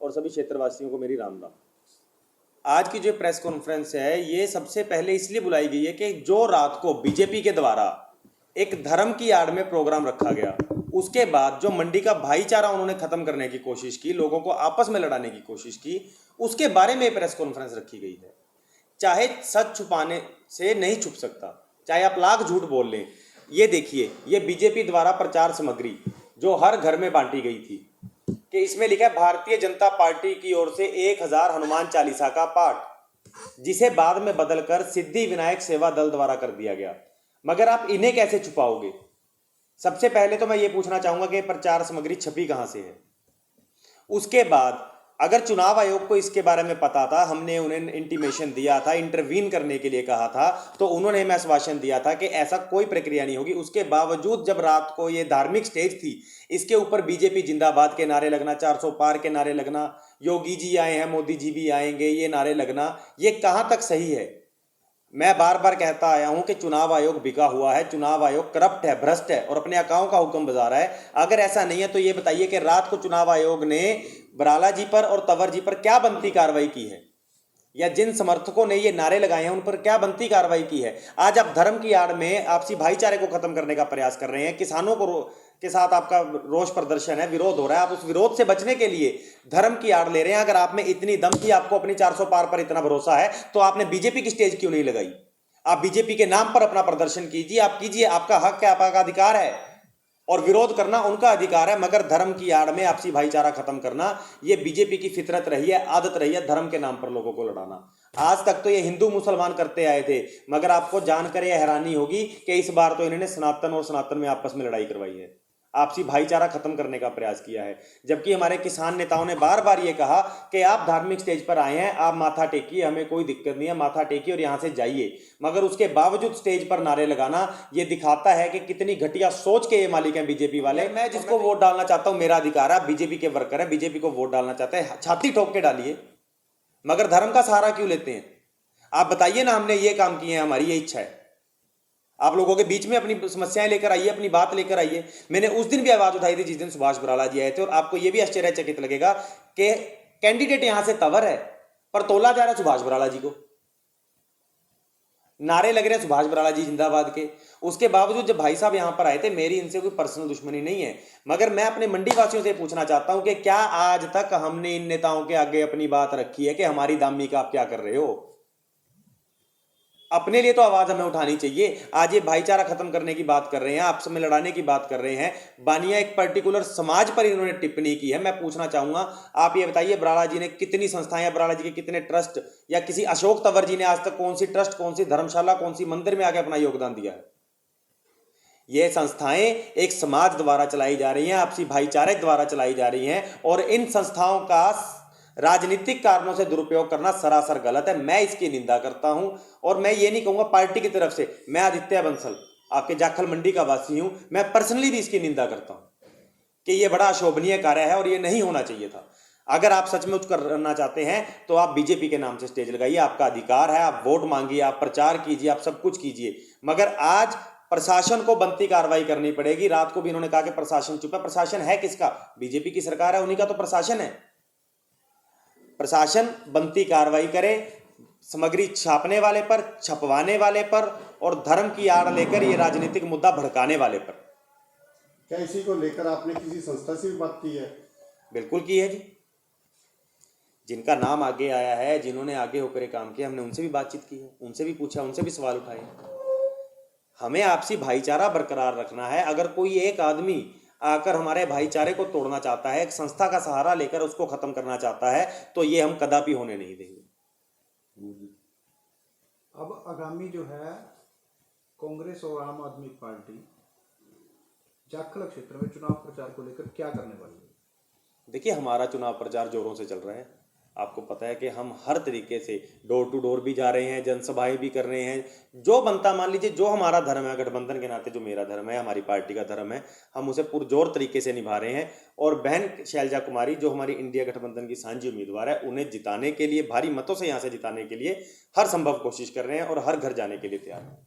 और सभी क्षेत्रवासियों को मेरी राम राम। आज की जो प्रेस कॉन्फ्रेंस है ये सबसे पहले इसलिए बुलाई गई है कि जो रात को बीजेपी के द्वारा एक धर्म की आड़ में प्रोग्राम रखा गया, उसके बाद जो मंडी का भाईचारा उन्होंने खत्म करने की कोशिश की, लोगों को आपस में लड़ाने की कोशिश की, उसके बारे में प्रेस कॉन्फ्रेंस रखी गई है। चाहे सच छुपाने से नहीं छुप सकता, चाहे आप लाख झूठ बोल लें। ये देखिए, ये बीजेपी द्वारा प्रचार सामग्री जो हर घर में बांटी गई थी कि इसमें लिखा है भारतीय जनता पार्टी की ओर से 1000 हनुमान चालीसा का पाठ, जिसे बाद में बदलकर सिद्धि विनायक सेवा दल द्वारा कर दिया गया। मगर आप इन्हें कैसे छुपाओगे? सबसे पहले तो मैं ये पूछना चाहूंगा कि प्रचार सामग्री छपी कहां से है। उसके बाद अगर चुनाव आयोग को इसके बारे में पता था, हमने उन्हें इंटीमेशन दिया था, इंटरवीन करने के लिए कहा था, तो उन्होंने हमें आश्वासन दिया था कि ऐसा कोई प्रक्रिया नहीं होगी। उसके बावजूद जब रात को ये धार्मिक स्टेज थी, इसके ऊपर बीजेपी जिंदाबाद के नारे लगना, 400 पार के नारे लगना, योगी जी आए हैं, मोदी जी भी आएंगे, ये नारे लगना, ये कहां तक सही है? मैं बार बार कहता आया हूं कि चुनाव आयोग बिका हुआ है, चुनाव आयोग करप्ट है, भ्रष्ट है और अपने अकाओं का हुक्म बजा रहा है। अगर ऐसा नहीं है तो ये बताइए कि रात को चुनाव आयोग ने बराला जी पर और तंवर जी पर क्या बनती कार्रवाई की है, या जिन समर्थकों ने ये नारे लगाए हैं उन पर क्या बनती कार्रवाई की है? आज आप धर्म की आड़ में आपसी भाईचारे को खत्म करने का प्रयास कर रहे हैं। किसानों को के साथ आपका रोष प्रदर्शन है, विरोध हो रहा है, आप उस विरोध से बचने के लिए धर्म की आड़ ले रहे हैं। अगर आप में इतनी दम थी, आपको अपनी 400 पार पर इतना भरोसा है, तो आपने बीजेपी की स्टेज क्यों नहीं लगाई? आप बीजेपी के नाम पर अपना प्रदर्शन कीजिए, आप कीजिए, आपका हक है, आपका अधिकार है, और विरोध करना उनका अधिकार है। मगर धर्म की आड़ में आपसी भाईचारा खत्म करना, यह बीजेपी की फितरत रही है, आदत रही है, धर्म के नाम पर लोगों को लड़ाना। आज तक तो ये हिंदू मुसलमान करते आए थे, मगर आपको जानकर यह हैरानी होगी कि इस बार तो इन्होंने सनातन और सनातन में आपस में लड़ाई करवाई है, आपसी भाईचारा खत्म करने का प्रयास किया है। जबकि हमारे किसान नेताओं ने बार बार ये कहा कि आप धार्मिक स्टेज पर आए हैं, आप माथा टेकिए, हमें कोई दिक्कत नहीं है, माथा टेकिए और यहां से जाइए। मगर उसके बावजूद स्टेज पर नारे लगाना, ये दिखाता है कि कितनी घटिया सोच के ये मालिक हैं बीजेपी वाले। मैं जिसको वोट डालना चाहता हूं, मेरा अधिकार है, बीजेपी के वर्कर है, बीजेपी को वोट डालना चाहते हैं, छाती ठोक के डालिए, मगर धर्म का सहारा क्यों लेते हैं? आप बताइए ना, हमने ये काम किए हैं, हमारी ये इच्छा है। आप लोगों के बीच में अपनी समस्याएं लेकर आइए, अपनी बात लेकर आइए। मैंने उस दिन भी आवाज उठाई थी जिस दिन सुभाष बराला जी आए थे, और आपको यह भी आश्चर्यचकित लगेगा कि कैंडिडेट यहां से तंवर है पर तोला जा रहा है सुभाष बराला जी को, नारे लग रहे हैं सुभाष बराला जी जिंदाबाद के। उसके बावजूद जब भाई साहब यहां पर आए थे, मेरी इनसे कोई पर्सनल दुश्मनी नहीं है, मगर मैं अपने मंडी वासियों से पूछना चाहता हूं कि क्या आज तक हमने इन नेताओं के आगे अपनी बात रखी है कि हमारी दामी का आप क्या कर रहे हो? अपने लिए तो आवाज हमें उठानी चाहिए। आज ये भाईचारा खत्म करने की बात कर रहे हैं, आपस में लड़ाने की बात कर रहे हैं। बानिया एक पर्टिकुलर समाज पर इन्होंने टिप्पणी की है। मैं पूछना चाहूंगा, आप ये बताइए, बराला जी ने कितनी संस्थाएं या बराला जी के कितने ट्रस्ट, या किसी अशोक तंवर जी ने आज तक कौन सी ट्रस्ट, कौन सी धर्मशाला, कौन सी मंदिर में आके अपना योगदान दिया है? ये संस्थाएं एक समाज द्वारा चलाई जा रही हैं, आपसी भाईचारे द्वारा चलाई जा रही हैं, और इन संस्थाओं का राजनीतिक कारणों से दुरुपयोग करना सरासर गलत है। मैं इसकी निंदा करता हूं, और मैं ये नहीं कहूंगा पार्टी की तरफ से, मैं आदित्य बंसल आपके जाखल मंडी का वासी हूं, मैं पर्सनली भी इसकी निंदा करता हूं कि यह बड़ा अशोभनीय कार्य है और यह नहीं होना चाहिए था। अगर आप सचमुच करना चाहते हैं तो आप बीजेपी के नाम से स्टेज लगाइए, आपका अधिकार है, आप वोट मांगिए, आप प्रचार कीजिए, आप सब कुछ कीजिए, मगर आज प्रशासन को बनती कार्रवाई करनी पड़ेगी। रात को भी इन्होंने कहा कि प्रशासन चुप है। प्रशासन है किसका? बीजेपी की सरकार है, उन्हीं का तो प्रशासन है। प्रशासन बनती कार्रवाई करे, सामग्री छापने वाले पर, छपवाने वाले पर, और धर्म की आड़ लेकर ये राजनीतिक मुद्दा भड़काने वाले पर। क्या इसी को लेकर आपने किसी संस्था से भी बात की है? बिल्कुल की है जी, जिनका नाम आगे आया है, जिन्होंने आगे होकर काम किया, हमने उनसे भी बातचीत की है, उनसे भी पूछा, उनसे भी सवाल उठाए। हमें आपसी भाईचारा बरकरार रखना है। अगर कोई एक आदमी आकर हमारे भाईचारे को तोड़ना चाहता है, एक संस्था का सहारा लेकर उसको खत्म करना चाहता है, तो ये हम कदापि होने नहीं देंगे। अब आगामी जो है कांग्रेस और आम आदमी पार्टी जाखल क्षेत्र में चुनाव प्रचार को लेकर क्या करने वाली है? देखिए, हमारा चुनाव प्रचार जोरों से चल रहा है। आपको पता है कि हम हर तरीके से डोर टू डोर भी जा रहे हैं, जनसभाएं भी कर रहे हैं। जो बनता, मान लीजिए जो हमारा धर्म है, गठबंधन के नाते जो मेरा धर्म है, हमारी पार्टी का धर्म है, हम उसे पुरजोर तरीके से निभा रहे हैं। और बहन शैलजा कुमारी जो हमारी इंडिया गठबंधन की सांझी उम्मीदवार है, उन्हें जिताने के लिए, भारी मतों से यहाँ से जिताने के लिए हर संभव कोशिश कर रहे हैं और हर घर जाने के लिए तैयार हैं।